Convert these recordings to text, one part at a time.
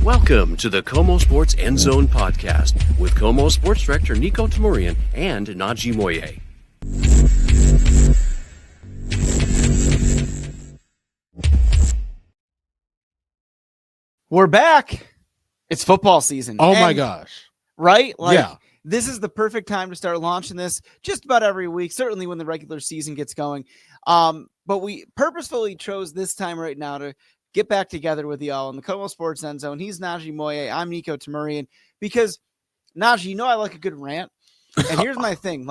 Welcome to the KOMO Sports End Zone podcast with KOMO Sports Director Niko Tamurian and Najee Moye. We're back. It's football season. Oh my gosh. Right? Yeah. This is the perfect time to start launching this just about every week, certainly when the regular season gets going. But we purposefully chose this time right now to get back together with y'all in the KOMO Sports End Zone. He's Najee Moye. I'm Niko Tamurian. Because, Najee, you know I like a good rant. And here's my thing.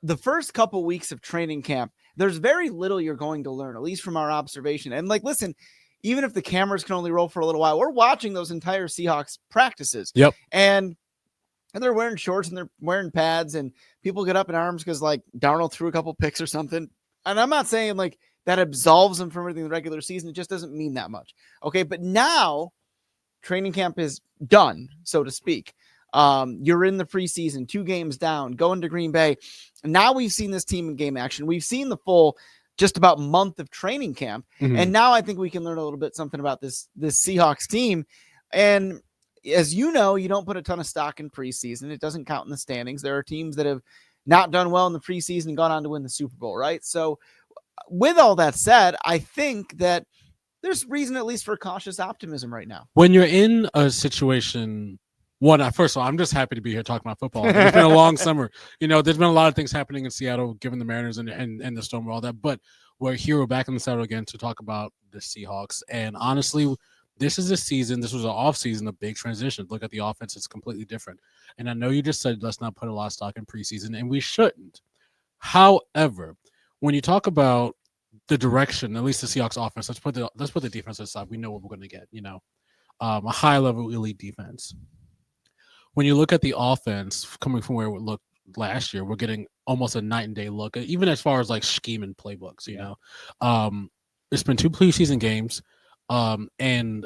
The first couple weeks of training camp, there's very little you're going to learn, at least from our observation. And, listen, even if the cameras can only roll for a little while, we're watching those entire Seahawks practices. Yep. And they're wearing shorts and they're wearing pads and people get up in arms because Darnold threw a couple picks or something. And I'm not saying that absolves them from everything in the regular season. It just doesn't mean that much. Okay. But now training camp is done, so to speak. You're in the preseason, 2 games down, going to Green Bay. And now we've seen this team in game action. We've seen the full just about month of training camp. Mm-hmm. And now I think we can learn a little bit something about this Seahawks team. And as you know, you don't put a ton of stock in preseason. It doesn't count in the standings. There are teams that have not done well in the preseason and gone on to win the Super Bowl, right? So with all that said, I think that there's reason at least for cautious optimism right now. When you're in a situation, first of all, I'm just happy to be here talking about football. It's been a long summer. There's been a lot of things happening in Seattle, given the Mariners and the Storm and all that. But we're back in the saddle again to talk about the Seahawks. And honestly, this is a season. This was an off season, a big transition. Look at the offense; it's completely different. And I know you just said let's not put a lot of stock in preseason, and we shouldn't. However, when you talk about the direction, at least the Seahawks offense, let's put the defense aside. We know what we're going to get. A high level elite defense. When you look at the offense coming from where it looked last year, we're getting almost a night and day look, even as far as scheme and playbooks. It's been 2 preseason games. And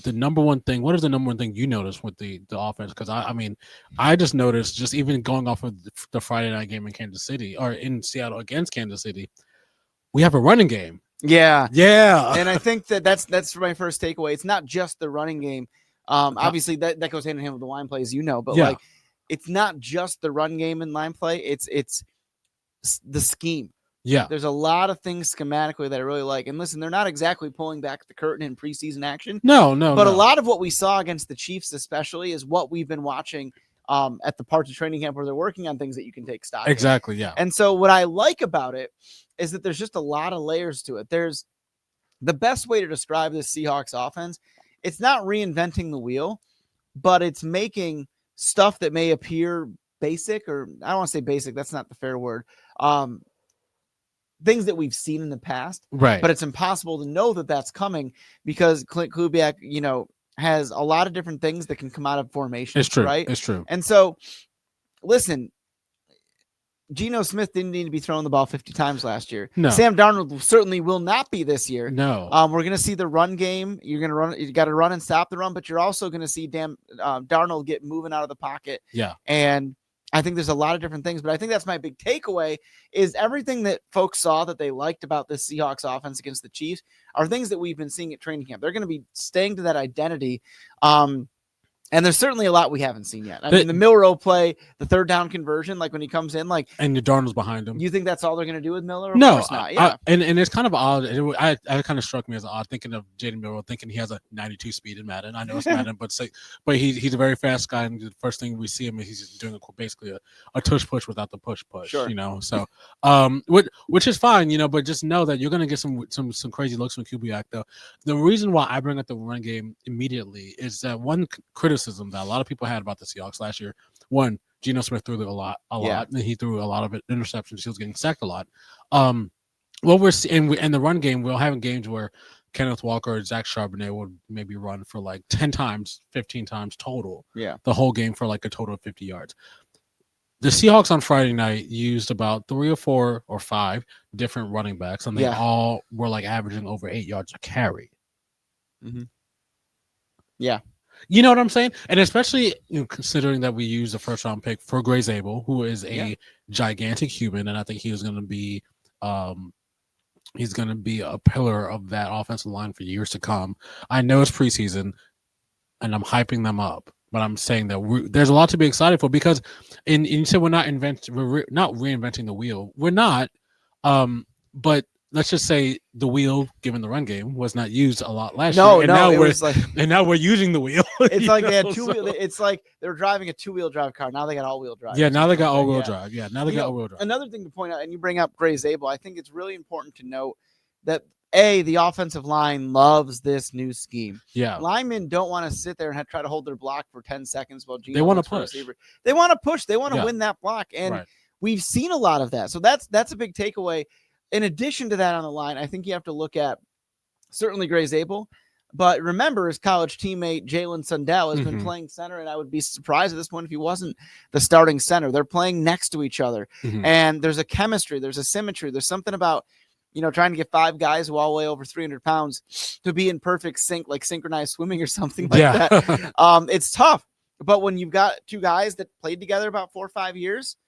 the number one thing, what is the number one thing you notice with the offense? Because I just noticed, just even going off of the Friday night game in Kansas City or in Seattle against Kansas City, we have a running game. Yeah. And I think that's my first takeaway. It's not just the running game. Obviously that goes hand in hand with the line play, as you know, but it's not just the run game and line play. It's the scheme. Yeah. There's a lot of things schematically that I really like. And listen, they're not exactly pulling back the curtain in preseason action. No. But a lot of what we saw against the Chiefs, especially, is what we've been watching at the parts of training camp where they're working on things that you can take stock in. Exactly, yeah. And so what I like about it is that there's just a lot of layers to it. There's the best way to describe this Seahawks offense. It's not reinventing the wheel, but it's making stuff that may appear basic, or I don't want to say basic. That's not the fair word. Things that we've seen in the past, right? But it's impossible to know that that's coming because Clint Kubiak, has a lot of different things that can come out of formation. It's true, right? It's true. And so, listen, Geno Smith didn't need to be throwing the ball 50 times last year. No. Sam Darnold certainly will not be this year. No. We're going to see the run game. You're going to run. You got to run and stop the run, but you're also going to see Darnold get moving out of the pocket. Yeah. And I think there's a lot of different things, but I think that's my big takeaway is everything that folks saw that they liked about this Seahawks offense against the Chiefs are things that we've been seeing at training camp. They're going to be staying to that identity. And there's certainly a lot we haven't seen yet. I mean, the Milroe play, the third down conversion, when he comes in, and the Darnold's behind him. You think that's all they're going to do with Miller? Of no, course not. Yeah. And it's kind of odd. I kind of struck me as odd thinking of Jaden Milroe, thinking he has a 92 speed in Madden. I know it's Madden, but he's a very fast guy. And the first thing we see him is he's just doing basically a tush push without the push. Sure. So which is fine, but just know that you're going to get some crazy looks from Kubiak though. The reason why I bring up the run game immediately is that one criticism that a lot of people had about the Seahawks last year. One, Geno Smith threw a lot, and he threw a lot of interceptions. He was getting sacked a lot. What we're seeing in the run game, we're having games where Kenneth Walker or Zach Charbonnet would maybe run for 10 times, 15 times total. Yeah, the whole game for a total of 50 yards. The Seahawks on Friday night used about 3 or 4 or 5 different running backs, and they all were averaging over 8 yards a carry. Mm-hmm. Yeah. You know what I'm saying? And especially considering that we used a first round pick for Gray's Abel, who is a gigantic human, and I think he's going to be a pillar of that offensive line for years to come. I know it's preseason. and I'm hyping them up. But I'm saying that there's a lot to be excited for because, you said we're not reinventing the wheel. We're not, but let's just say the wheel, given the run game, was not used a lot last year. And now we're using the wheel. It's like they had two-wheel. It's like they're driving a two-wheel drive car. Now they got all-wheel drive. Yeah, now they got all-wheel drive. Yeah, now they got all-wheel drive. Another thing to point out, and you bring up Gray Zabel, I think it's really important to note that the offensive line loves this new scheme. Yeah, linemen don't want to sit there and try to hold their block for 10 seconds while Gino they want to push. They want to push. They want to win that block, and we've seen a lot of that. So that's a big takeaway. In addition to that on the line, I think you have to look at certainly Gray Zabel, but remember his college teammate Jalen Sundell has been playing center, and I would be surprised at this point if he wasn't the starting center. They're playing next to each other, and there's a chemistry, there's a symmetry, there's something about trying to get 5 guys who all weigh over 300 pounds to be in perfect sync, like synchronized swimming or something like that. It's tough, but when you've got 2 guys that played together about 4 or 5 years,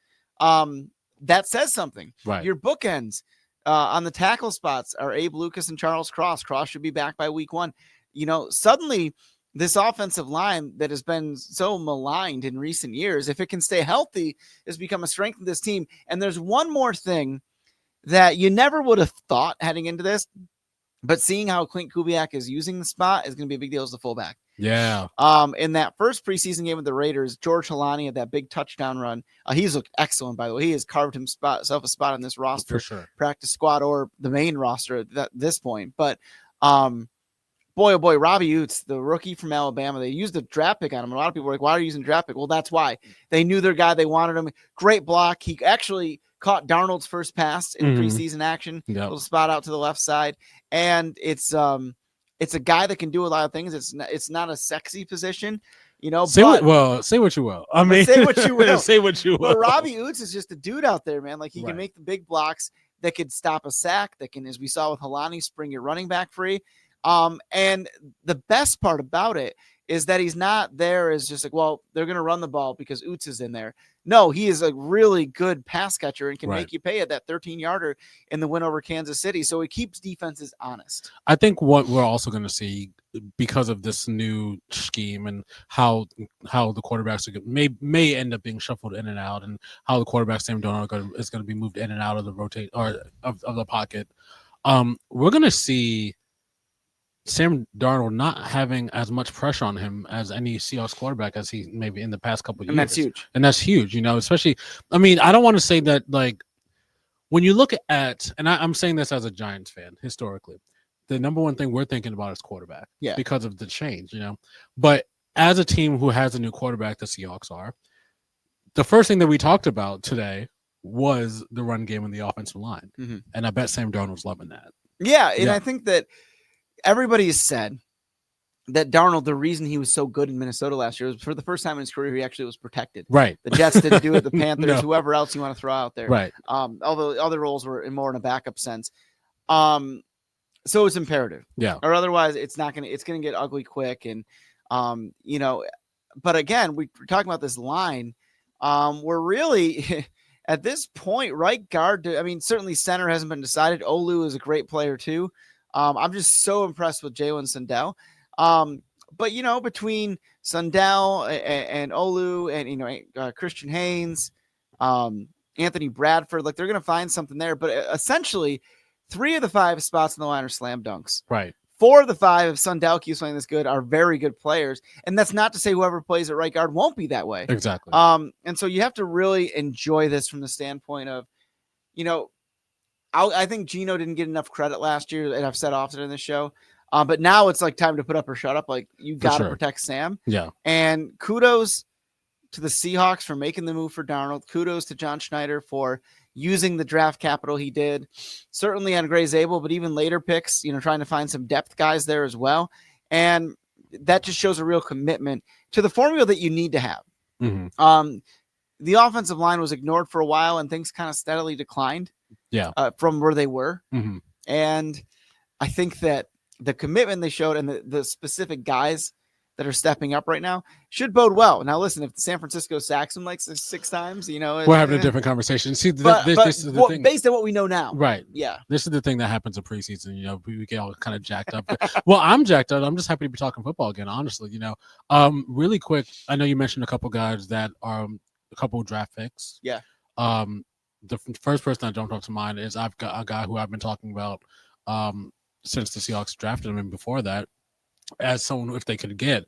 that says something. Right. Your bookends. On the tackle spots are Abe Lucas and Charles Cross. Cross should be back by week 1. Suddenly this offensive line that has been so maligned in recent years, if it can stay healthy, has become a strength of this team. And there's one more thing that you never would have thought heading into this, but seeing how Clint Kubiak is using the spot is going to be a big deal as the fullback. Yeah. In that first preseason game with the Raiders, George Halani had that big touchdown run. He's looked excellent, by the way. He has carved himself a spot on this roster, for sure, practice squad or the main roster at this point. But boy, oh boy, Robbie Oates, the rookie from Alabama, they used a draft pick on him. A lot of people were like, why are you using draft pick? Well, that's why. They knew their guy. They wanted him. Great block. He actually caught Darnold's first pass in preseason action. Yep. Little spot out to the left side. And it's a guy that can do a lot of things. It's not a sexy position, say what you will. I mean, say what you will. Say what you will. But Robbie Oates is just a dude out there, man. Like he can make the big blocks that could stop a sack, that can, as we saw with Halani, spring your running back free. And the best part about it is that he's not there as just like, well, they're going to run the ball because Oates is in there. No, he is a really good pass catcher and can make you pay at that 13-yarder in the win over Kansas City. So he keeps defenses honest. I think what we're also going to see because of this new scheme and how the quarterbacks may end up being shuffled in and out, and how the quarterback Sam Darnold is going to be moved in and out of the rotate or of the pocket. We're going to see Sam Darnold not having as much pressure on him as any Seahawks quarterback as he maybe in the past couple of years. And that's huge. Especially, I mean, I don't want to say that, like, when you look at, and I'm saying this as a Giants fan, historically, the number one thing we're thinking about is quarterback because of the change, But as a team who has a new quarterback, the Seahawks are, the first thing that we talked about today was the run game and the offensive line. And I bet Sam Darnold's loving that. Yeah, and I think that everybody has said that Darnold, the reason he was so good in Minnesota last year was for the first time in his career, he actually was protected. Right. The Jets didn't do it. The Panthers, whoever else you want to throw out there. Right. Although other roles were more in a backup sense. So it's imperative. Yeah. Or otherwise it's going to get ugly quick. And, but again, we're talking about this line. We're really at this point, right guard. Certainly center hasn't been decided. Olu is a great player too. I'm just so impressed with Jalen Sundell. But between Sundell and Olu and Christian Haynes, Anthony Bradford, like they're going to find something there. But essentially, 3 of the 5 spots in the line are slam dunks. Right. 4 of the 5, if Sundell keeps playing this good, are very good players. And that's not to say whoever plays at right guard won't be that way. Exactly. And so you have to really enjoy this from the standpoint of, I think Gino didn't get enough credit last year, and I've said often in this show. But now it's like time to put up or shut up. Like you got to protect Sam. Yeah. And kudos to the Seahawks for making the move for Darnold. Kudos to John Schneider for using the draft capital he did. Certainly on Gray Zabel, but even later picks, trying to find some depth guys there as well. And that just shows a real commitment to the formula that you need to have. The offensive line was ignored for a while, and things kind of steadily declined. From where they were. And I think that the commitment they showed and the specific guys that are stepping up right now should bode well. Now, listen, if San Francisco sacks him like 6 times, we're having a different conversation. See, but this is the thing. Based on what we know now, right? Yeah, this is the thing that happens in preseason. We get all kind of jacked up. Well, I'm jacked up. I'm just happy to be talking football again. Honestly, really quick. I know you mentioned a couple guys that are a couple draft picks. Yeah. The first person that jumped up to mind is I've got a guy who I've been talking about since the Seahawks drafted him, and before that, as someone if they could get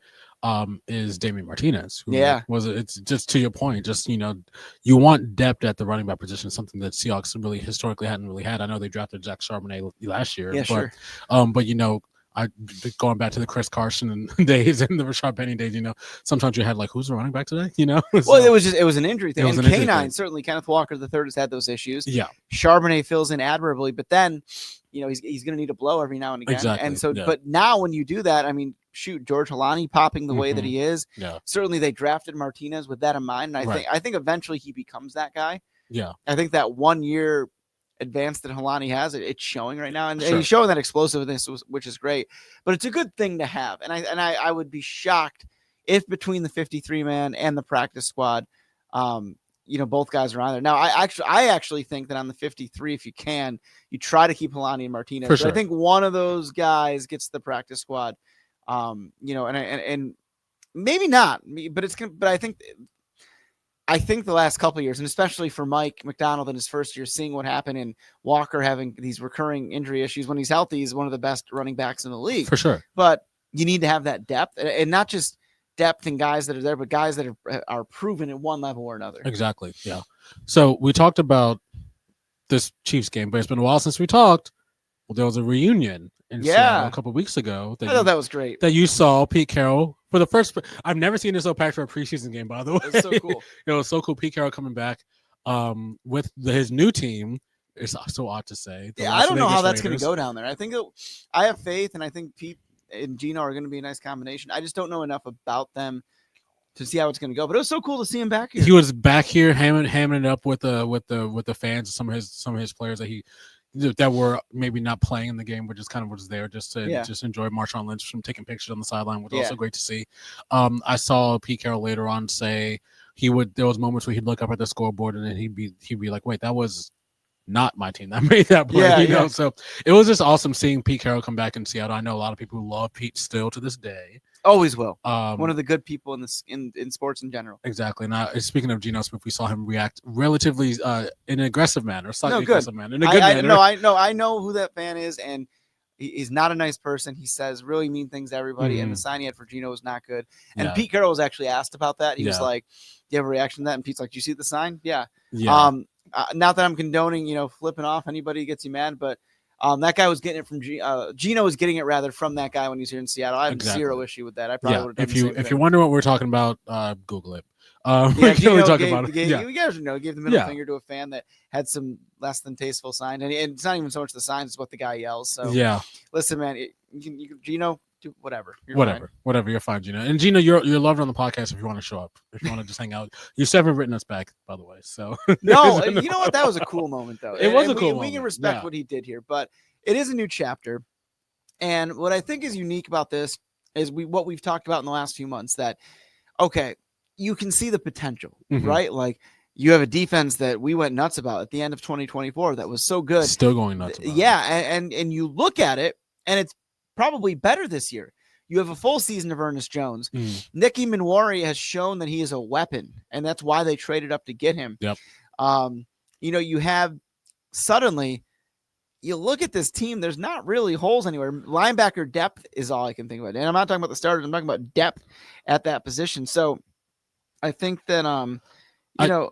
is Damian Martinez. Who it's just to your point, just you want depth at the running back position, something that Seahawks really historically hadn't really had. I know they drafted Zach Charbonnet last year, sure. But I going back to the Chris Carson days and the Rashad Penny days, sometimes you had like, who's the running back today? Well, it was an injury thing. And K9, certainly Kenneth Walker III has had those issues. Yeah. Charbonnet fills in admirably, but then, he's going to need a blow every now and again. Exactly. And so, but now when you do that, I mean, shoot, George Halani popping the way that he is. Yeah. Certainly they drafted Martinez with that in mind. And I think eventually he becomes that guy. Yeah. I think that 1 year advance that Halani has, it's showing right now, and Sure. he's showing that explosiveness, which is great. But it's a good thing to have, and I would be shocked if between the 53 man and the practice squad, both guys are on there. Now, I actually think that on the 53, if you can, you try to keep Halani and Martinez. For sure. I think one of those guys gets the practice squad, and maybe not, but it's gonna. But I think the last couple of years, and especially for Mike McDonald in his first year, seeing what happened in Walker having these recurring injury issues, when he's healthy, he's one of the best running backs in the league. For sure. But you need to have that depth, and not just depth and guys that are there, but guys that are proven at one level or another. Exactly. Yeah. So we talked about this Chiefs game, but it's been a while since we talked. Well, there was a reunion in Seattle a couple of weeks ago. I thought that was great. That you saw Pete Carroll for the first. I've never seen this so packed for a preseason game. By the way, it was so cool. It was so cool. Pete Carroll coming back with his new team. It's so odd to say. I don't know how that's going to go down there. I have faith, and I think Pete and Gino are going to be a nice combination. I just don't know enough about them to see how it's going to go. But it was so cool to see him back here. He was back here hamming it up with the fans, some of his players that were maybe not playing in the game, but just kind of was there just to just enjoy Marshawn Lynch from taking pictures on the sideline, which was also great to see. I saw Pete Carroll later on say there was moments where he'd look up at the scoreboard and then he'd be like, wait, that was not my team that made that play. You know? So it was just awesome seeing Pete Carroll come back in Seattle. I know a lot of people who love Pete still to this day. Always will. One of the good people in sports in general. Exactly. Now, speaking of Geno Smith, we saw him react relatively in an aggressive manner, slightly aggressive manner, in a good manner. I know who that fan is, and he's not a nice person. He says really mean things to everybody, and the sign he had for Geno was not good. And Pete Carroll was actually asked about that. He was like, "Do you have a reaction to that?" And Pete's like, "Do you see the sign?" Yeah. Not that I'm condoning, flipping off anybody who gets you mad, but that guy was getting it from Gino was getting it rather from that guy when he was here in Seattle. I have zero issue with that. I probably would have done if you're wondering what we're talking about, Google it. Gino talking about it. You guys know, gave the middle finger to a fan that had some less than tasteful sign, and it's not even so much the signs; it's what the guy yells. So listen, man, Gino. Do whatever. Whatever. You're fine, Gino. And Gino, you're loved on the podcast if you want to show up. If you want to just hang out. You still haven't written us back, by the way. So no, you know what? That was a cool moment, though. It was a cool moment. We can respect what he did here, but it is a new chapter. And what I think is unique about this is what we've talked about in the last few months. That you can see the potential, right? Like you have a defense that we went nuts about at the end of 2024 that was so good, still going nuts. And you look at it, and it's probably better this year. You have a full season of Ernest Jones. Nicky Manwari has shown that he is a weapon, and that's why they traded up to get him. Yep. You have suddenly you look at this team, there's not really holes anywhere. Linebacker depth is all I can think about. And I'm not talking about the starters, I'm talking about depth at that position. So I think that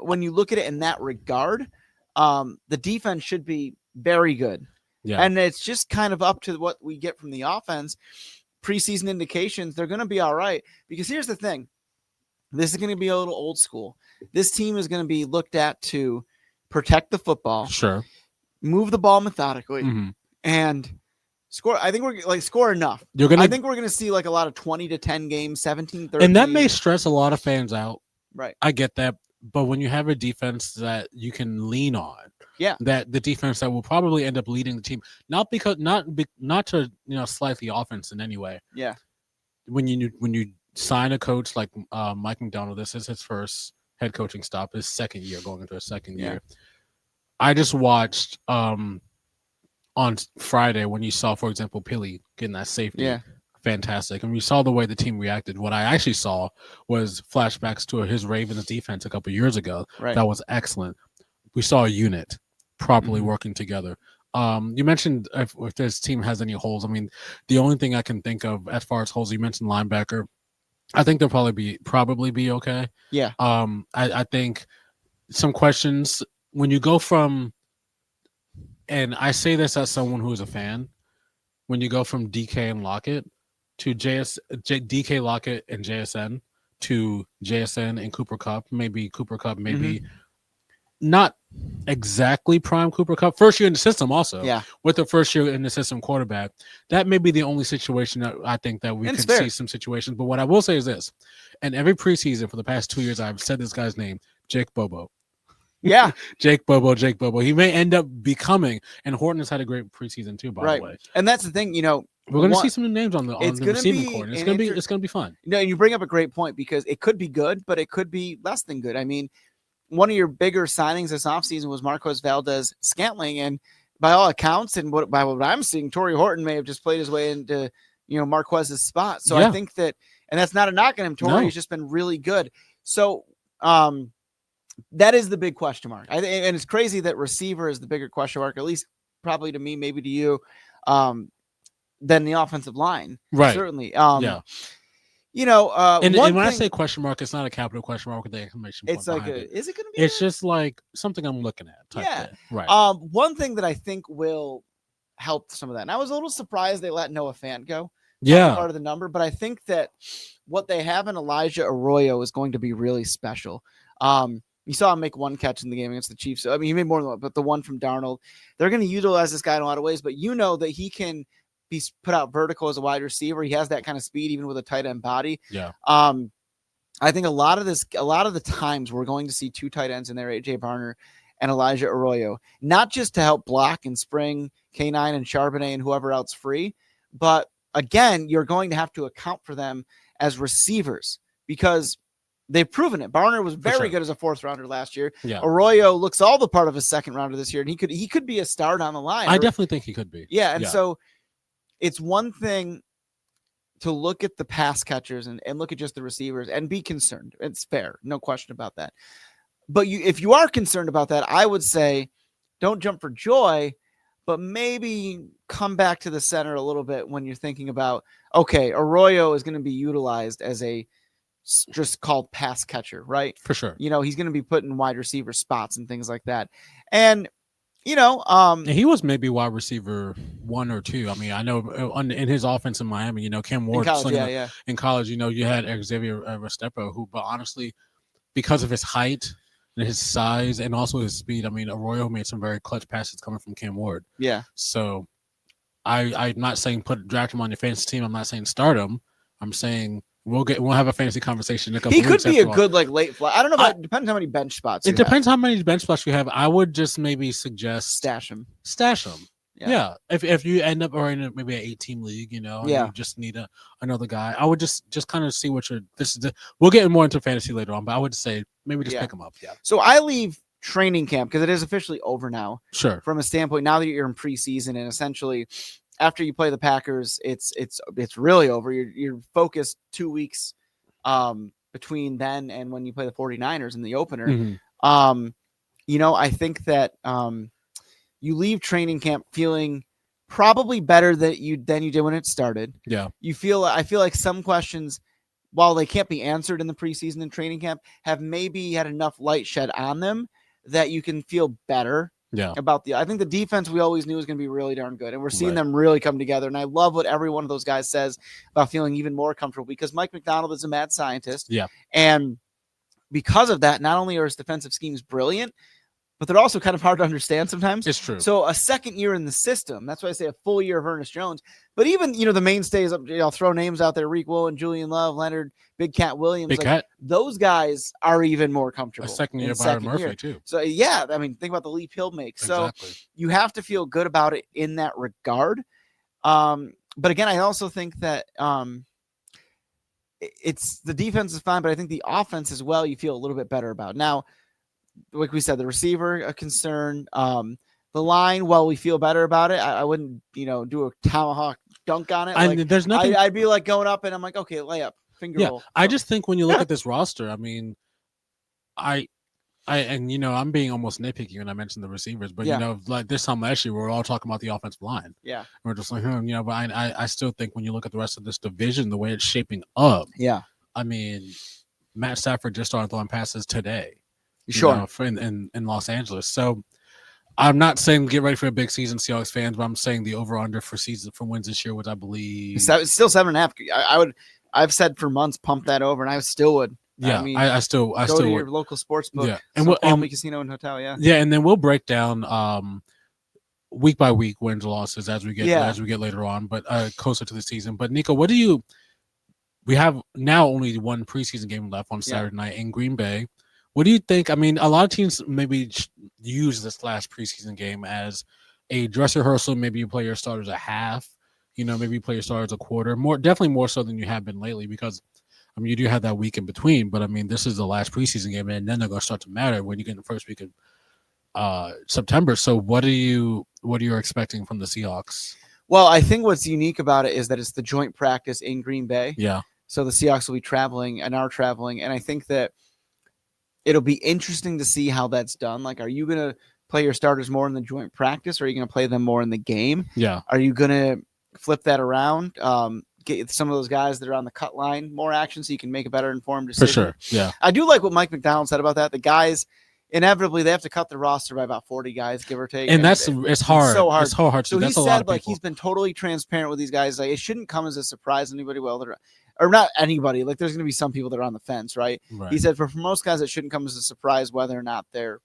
when you look at it in that regard, the defense should be very good. Yeah. And it's just kind of up to what we get from the offense. Preseason indications, they're going to be all right. Because here's the thing. This is going to be a little old school. This team is going to be looked at to protect the football. Sure. Move the ball methodically. And score. I think we're score enough. I think we're going to see like a lot of 20-10 games, 17-30. And that may stress a lot of fans out. Right. I get that. But when you have a defense that you can lean on, that the defense that will probably end up leading the team, not to slight the offense in any way. Yeah. When you sign a coach like Mike McDonald, this is his first head coaching stop, his second year, going into his second year. I just watched on Friday when you saw, for example, Pili getting that safety. Yeah. Fantastic. And we saw the way the team reacted. What I actually saw was flashbacks to his Ravens defense a couple years ago. Right. That was excellent. We saw a unit properly working together. You mentioned if this team has any holes. I mean, the only thing I can think of as far as holes, you mentioned linebacker. I think they'll probably be okay. Yeah. I think some questions when you go from, and I say this as someone who is a fan, when you go from DK and Lockett to DK Lockett and JSN to JSN and Cooper Kupp, maybe not exactly prime Cooper Kupp, first year in the system also. Yeah. With the first year in the system quarterback, that may be the only situation that I think that we could see some situations. But what I will say is this, and every preseason for the past 2 years, I've said this guy's name, Jake Bobo. Yeah. Jake Bobo. He may end up becoming, and Horton has had a great preseason too, by the way. And that's the thing, we're going to see some new names on the receiving court. It's going to be fun. And you bring up a great point because it could be good, but it could be less than good. I mean, one of your bigger signings this offseason was Marquez Valdez-Scantling, and by all accounts, and by what I'm seeing, Torrey Horton may have just played his way into Marquez's spot. So I think that, and that's not a knock on him. Torrey's just been really good. So that is the big question mark. And it's crazy that receiver is the bigger question mark, at least probably to me, maybe to you, than the offensive line. Right. Certainly. And when I say question mark, it's not a capital question mark with the exclamation point. It's like, is it going to be? It's just like something I'm looking at. Thing. Right. One thing that I think will help some of that, and I was a little surprised they let Noah Fant go. Yeah. Part of the number, but I think that what they have in Elijah Arroyo is going to be really special. You saw him make one catch in the game against the Chiefs. I mean, he made more than one, but the one from Darnold, they're going to utilize this guy in a lot of ways, but that he can be put out vertical as a wide receiver. He has that kind of speed, even with a tight end body. Yeah. I think a lot of the times we're going to see two tight ends in there, AJ Barner and Elijah Arroyo, not just to help block and spring K9 and Charbonnet and whoever else free, but again, you're going to have to account for them as receivers because they've proven it. Barner was very good as a fourth rounder last year. Yeah. Arroyo looks all the part of a second rounder this year, and he could be a star down the line. I definitely think he could be. Yeah. And so it's one thing to look at the pass catchers and look at just the receivers and be concerned. It's fair. No question about that. But if you are concerned about that, I would say don't jump for joy, but maybe come back to the center a little bit when you're thinking about, okay, Arroyo is going to be utilized as a just called pass catcher, right? For sure. He's going to be put in wide receiver spots and things like that. And, and he was maybe wide receiver 1 or 2. I mean, I know in his offense in Miami, Cam Ward in college, you had Xavier Restrepo, who, but honestly, because of his height and his size and also his speed, I mean, Arroyo made some very clutch passes coming from Cam Ward. Yeah. So I'm not saying draft him on your fantasy team. I'm not saying start him. I'm saying we'll have a fantasy conversation. He could be a good late fly. I don't know. It depends how many bench spots. It depends how many bench spots you have. I would just maybe suggest stash him. Yeah. If you end up or in maybe an 8-team league, and you just need another guy, I would just kind of see what we'll get more into fantasy later on, but I would say maybe just pick him up. Yeah. So I leave training camp because it is officially over now. Sure. From a standpoint, now that you're in preseason and essentially after you play the Packers, it's really over. You're focused 2 weeks between then and when you play the 49ers in the opener. Mm-hmm. I think that you leave training camp feeling probably better than you did when it started. Yeah. I feel like some questions, while they can't be answered in the preseason and training camp, have maybe had enough light shed on them that you can feel better. Yeah. I think the defense we always knew was going to be really darn good, and we're seeing them really come together. And I love what every one of those guys says about feeling even more comfortable because Mike McDonald is a mad scientist. Yeah. And because of that, not only are his defensive schemes brilliant, but they're also kind of hard to understand sometimes. It's true. So a second year in the system, that's why I say a full year of Ernest Jones. But even, the mainstays, I'll throw names out there, Reek Willen, Julian Love, Leonard, Big Cat Williams. Those guys are even more comfortable. A second year Byron Murphy, too. So, think about the leap he'll make. Exactly. So you have to feel good about it in that regard. But again, I also think that it's the defense is fine, but I think the offense as well, you feel a little bit better about. Now, like we said, the receiver, a concern. The line, while we feel better about it, I wouldn't, do a tomahawk dunk on it. And there's nothing. I'd be like going up and I'm like, okay, layup, finger roll. I just think when you look at this roster, I mean, I'm being almost nitpicky when I mentioned the receivers, but like this time last year, we were all talking about the offensive line. Yeah, we're just like, but I still think when you look at the rest of this division, the way it's shaping up, I mean, Matt Stafford just started throwing passes today, in Los Angeles. So I'm not saying get ready for a big season, Seahawks fans, but I'm saying the over/under for wins this year, which I believe it's still 7.5. I've said for months, pump that over, and I still would. Yeah, I still go to your local sports book, and casino and hotel. Yeah, and then we'll break down week by week wins and losses as we get later on, but closer to the season. But Niko, we have now only one preseason game left on Saturday night in Green Bay. What do you think? I mean, a lot of teams maybe use this last preseason game as a dress rehearsal. Maybe you play your starters a half. Maybe you play your starters a quarter. Definitely more so than you have been lately, because I mean, you do have that week in between. But I mean, this is the last preseason game, and then they're going to start to matter when you get in the first week of September. So, what are you expecting from the Seahawks? Well, I think what's unique about it is that it's the joint practice in Green Bay. Yeah. So the Seahawks will be traveling and are traveling, and I think that it'll be interesting to see how that's done. Like, are you going to play your starters more in the joint practice, or are you going to play them more in the game? Yeah. Are you going to flip that around? Get some of those guys that are on the cut line more action so you can make a better informed decision. For sure. Yeah. I do like what Mike McDonald said about that. The guys, inevitably, they have to cut the roster by about 40 guys, give or take. And it's hard. It's so hard. It's so hard. So that's he a lot said, of like, people. he's been totally transparent with these guys. Like, it shouldn't come as a surprise to anybody. Or not anybody. Like, there's going to be some people that are on the fence, right? He said for most guys, it shouldn't come as a surprise whether or not they're,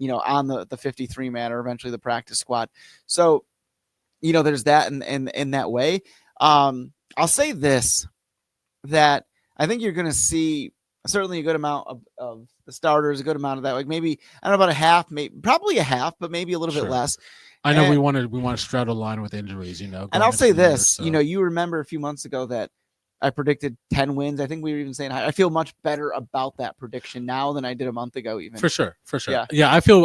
on the 53-man or eventually the practice squad. So, there's that in that way. I'll say this, that I think you're going to see certainly a good amount of the starters, a good amount of that. Like maybe, I don't know, about a half, probably a half, but maybe a little bit less. I know we want to straddle the line with injuries, And I'll say this, you remember a few months ago that I predicted 10 wins. I think we were even saying I feel much better about that prediction now than I did a month ago, even. For sure. Yeah. I feel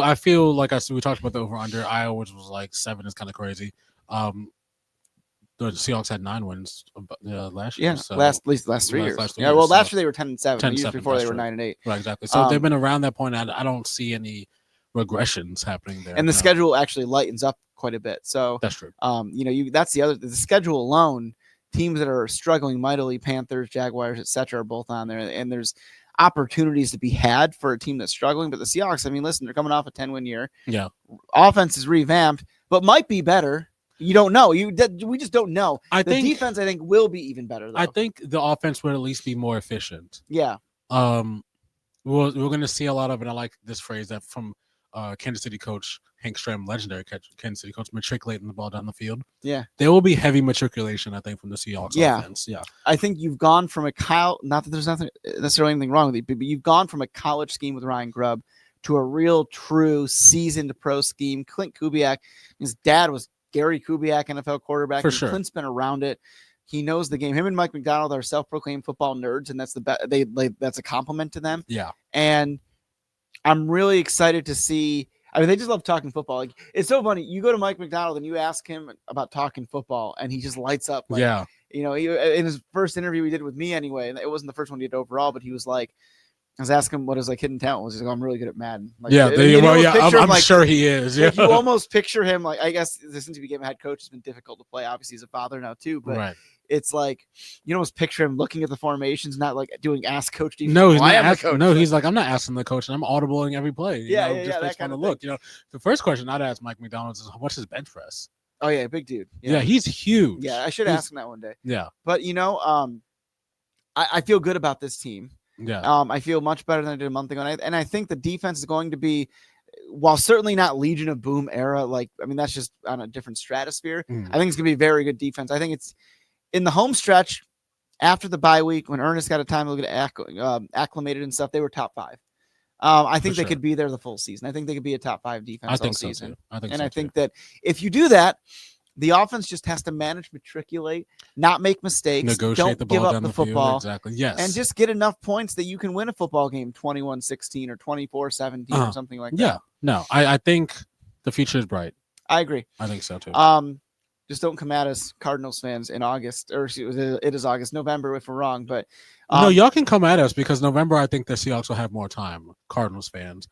like we talked about the over under. I always was like 7 is kind of crazy. The Seahawks had 9 wins last year. Yeah, so last 3 years. Last year they were 10-7. The years before they were 9-8. Right, exactly. So they've been around that point. I don't see any regressions happening there. And the schedule actually lightens up quite a bit. So that's true. That's the schedule alone. Teams that are struggling mightily, Panthers, Jaguars, etc., are both on there, and there's opportunities to be had for a team that's struggling. But the Seahawks, I mean, listen, they're coming off a 10-win year. Yeah, offense is revamped, but might be better. You don't know. We just don't know. The defense, I think, will be even better, though. I think the offense would at least be more efficient. Yeah. We're going to see a lot of, and I like this phrase that from Kansas City coach Hank Stram, legendary Kansas City coach, matriculating the ball down the field. Yeah. There will be heavy matriculation, I think, from the Seahawks offense. Yeah. I think you've gone from not that there's nothing necessarily anything wrong with it, but you've gone from a college scheme with Ryan Grubb to a real, true, seasoned pro scheme. Clint Kubiak, his dad was Gary Kubiak, NFL quarterback. For sure. Clint's been around it. He knows the game. Him and Mike McDonald are self-proclaimed football nerds, and that's that's a compliment to them. Yeah. And I'm really excited to see. I mean, they just love talking football. Like, it's so funny. You go to Mike McDonald and you ask him about talking football, and he just lights up. Like, yeah. In his first interview he did with me anyway, and it wasn't the first one he did overall, but he was like, I was asking him what his hidden talent was. He's like, I'm really good at Madden. Like, I'm sure he is. Yeah, like, you almost picture him like, I guess since he became a head coach, it's been difficult to play. Obviously, he's a father now too, but it's like you almost picture him looking at the formations, not like doing ask coach defense. No, he's not. He's like, I'm not asking the coach, and I'm audibling every play. Just that kind of look. The first question I'd ask Mike McDonald is, what's his bench press? Oh yeah, big dude. Yeah, he's huge. Yeah, I should ask him that one day. Yeah, but I feel good about this team. Yeah. I feel much better than I did a month ago. And I think the defense is going to be, while certainly not Legion of Boom era, that's just on a different stratosphere. I think it's going to be a very good defense. I think it's in the home stretch after the bye week when Ernest got a time to get acclimated and stuff. They were top 5. I think they could be there the full season. I think they could be a top 5 defense all season. I think that if you do that, The offense just has to manage, matriculate, not make mistakes, negotiate the don't give ball up down the the field. football, Exactly. Yes. and just get enough points that you can win a football game 21-16 or 24-17 or something like that. Yeah. No, I think the future is bright. I agree. I think so too. Just don't come at us, Cardinals fans, in August, or it is August, November if we're wrong. But no, y'all can come at us because November, I think the Seahawks will have more time. Cardinals fans,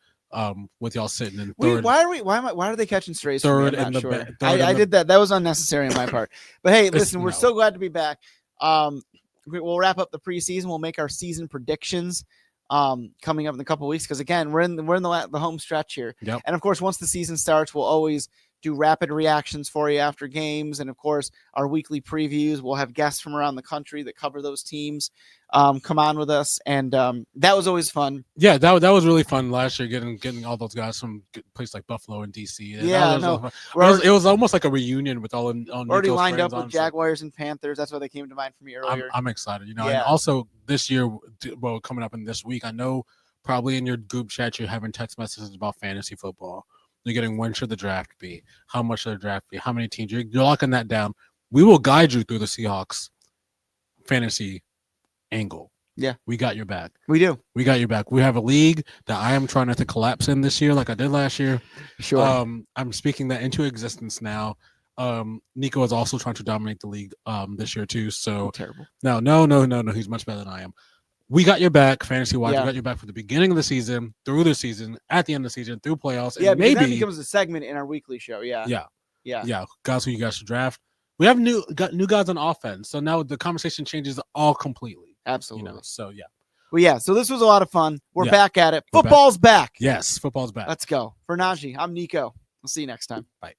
with y'all sitting in third. Why are they catching strays? Third I'm in not the sure. ba- I did that. That was unnecessary on my part. But hey, listen, we're no. so glad to be back. We'll wrap up the preseason. We'll make our season predictions coming up in a couple of weeks because again, we're in the home stretch here. Yep. And of course, once the season starts, we'll always do rapid reactions for you after games, and of course, our weekly previews. We'll have guests from around the country that cover those teams come on with us, and that was always fun. Yeah, that was really fun last year. Getting all those guys from places like Buffalo and DC. Yeah, it was almost like a reunion with all already Nico's lined friends, up with honestly. Jaguars and Panthers. That's why they came to mind for me earlier. I'm excited, Yeah. And also this year, well, coming up in this week, I know probably in your group chat you're having text messages about fantasy football. You're getting when should the draft be? How much should the draft be? How many teams? You're locking that down. We will guide you through the Seahawks fantasy angle. Yeah. We got your back. We do. We got your back. We have a league that I am trying not to collapse in this year like I did last year. Sure. I'm speaking that into existence now. Niko is also trying to dominate the league this year too. So terrible. No. He's much better than I am. We got your back, fantasy-wise. Yeah. We got your back from the beginning of the season, through the season, at the end of the season, through playoffs. Yeah, and because maybe that becomes a segment in our weekly show. Yeah. Guys who you guys should draft. We have new guys on offense, so now the conversation changes all completely. Absolutely. So yeah. Well, yeah. So this was a lot of fun. We're Yeah. back at it. Football's back. Yes, football's back. Let's go. For Najee, I'm Niko. We'll see you next time. Bye.